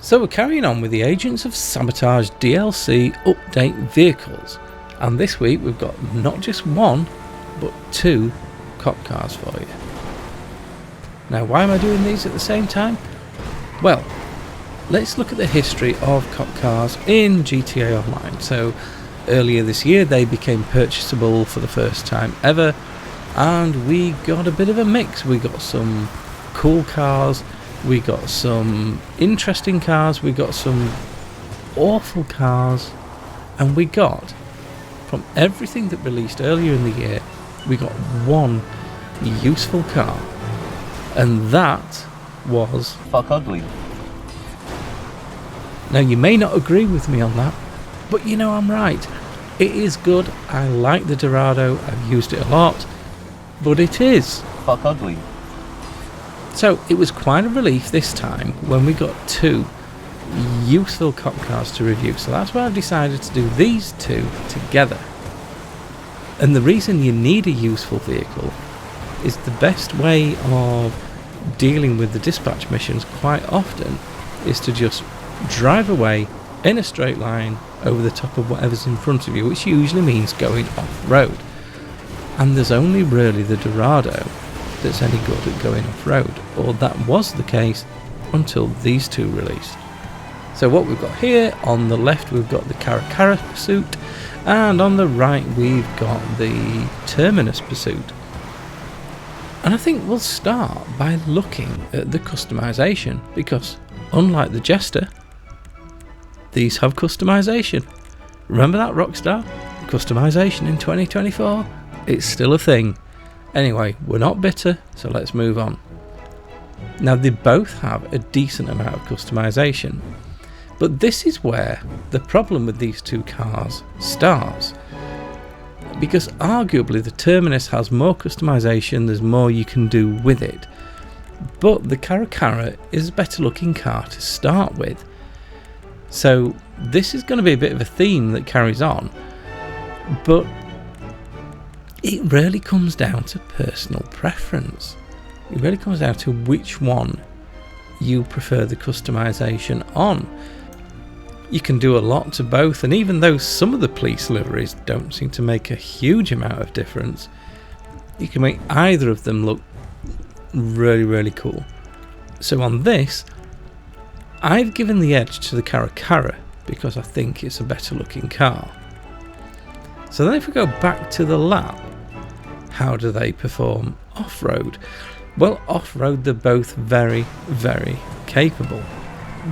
So we're carrying on with the Agents of Sabotage DLC update vehicles, and this week we've got not just one but two cop cars for you. Now why am I doing these at the same time? Well, let's look at the history of cop cars in GTA Online. So earlier this year they became purchasable for the first time ever, and we got a bit of a mix. We got some cool cars, we got some interesting cars, we got some awful cars, and we got, from everything that released earlier in the year, we got one useful car, and that was fuck ugly. Now you may not agree with me on that, but you know I'm right. It is good. I like the Dorado, I've used it a lot, but it is fuck ugly. So it was quite a relief this time when we got two useful cop cars to review. So that's why I've decided to do these two together. And the reason you need a useful vehicle is the best way of dealing with the dispatch missions quite often is to just drive away in a straight line over the top of whatever's in front of you, which usually means going off-road. And there's only really the Dorado that's any good at going off-road, or that was the case until these two released. So what we've got here, on the left we've got the Caracara Pursuit, and on the right we've got the Terminus Pursuit. And I think we'll start by looking at the customization, because unlike the Jester, these have customization. Remember that, Rockstar? Customization in 2024? It's still a thing. Anyway, we're not bitter, so let's move on. Now they both have a decent amount of customization, but this is where the problem with these two cars starts, because arguably the Terminus has more customization, there's more you can do with it, but the Caracara is a better looking car to start with. So this is going to be a bit of a theme that carries on, but it really comes down to personal preference. It really comes down to which one you prefer the customization on. You can do a lot to both, and even though some of the police liveries don't seem to make a huge amount of difference, you can make either of them look really, really cool. So on this, I've given the edge to the Caracara because I think it's a better looking car. So then if we go back to the lap, how do they perform off-road? Well, off-road they're both very, very capable.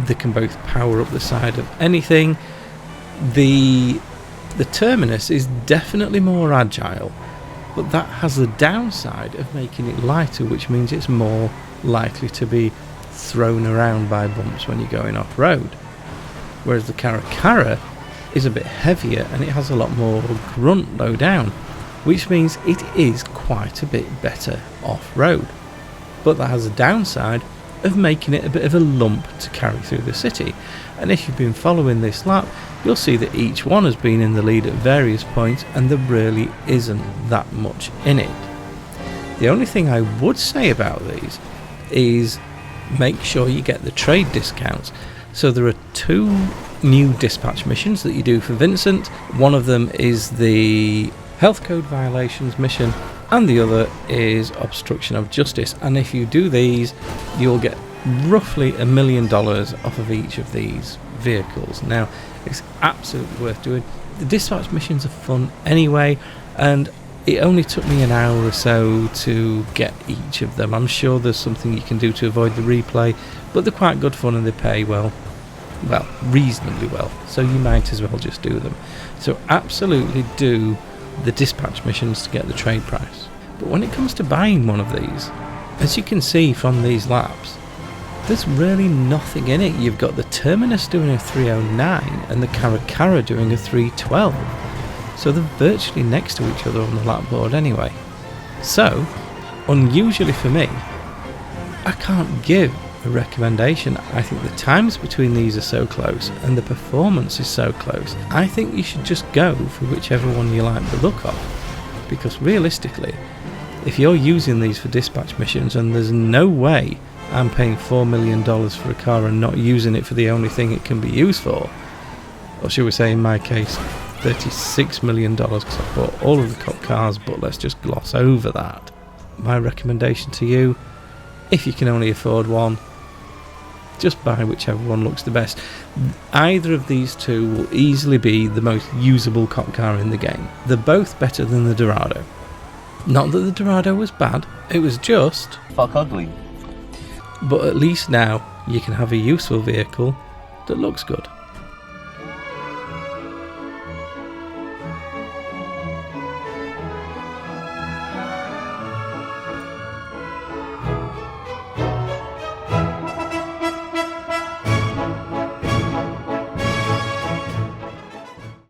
They can both power up the side of anything. The Terminus is definitely more agile, but that has the downside of making it lighter, which means it's more likely to be thrown around by bumps when you're going off-road. Whereas the Caracara is a bit heavier and it has a lot more grunt low down, which means it is quite a bit better off-road. But that has a downside of making it a bit of a lump to carry through the city. And if you've been following this lap, you'll see that each one has been in the lead at various points and there really isn't that much in it. The only thing I would say about these is make sure you get the trade discounts. So there are two new dispatch missions that you do for Vincent. One of them is the health code violations mission, and the other is obstruction of justice. And if you do these, you'll get roughly $1 million off of each of these vehicles. Now, it's absolutely worth doing. The dispatch missions are fun anyway, and it only took me an hour or so to get each of them. I'm sure there's something you can do to avoid the replay, but they're quite good fun and they pay well, reasonably well, so you might as well just do them. So absolutely do the dispatch missions to get the trade price. But when it comes to buying one of these, as you can see from these laps, there's really nothing in it. You've got the Terminus doing a 309 and the Caracara doing a 312, so they're virtually next to each other on the lap board anyway. So unusually for me, I can't give a recommendation. I think the times between these are so close and the performance is so close. I think you should just go for whichever one you like the look of, because realistically, if you're using these for dispatch missions and there's no way I'm paying $4 million for a car and not using it for the only thing it can be used for. Or should we say in my case, $36 million because I bought all of the cop cars, but let's just gloss over that. My recommendation to you, if you can only afford one, just buy whichever one looks the best. Either of these two will easily be the most usable cop car in the game. They're both better than the Dorado. Not that the Dorado was bad, it was just fuck ugly. But at least now you can have a useful vehicle that looks good.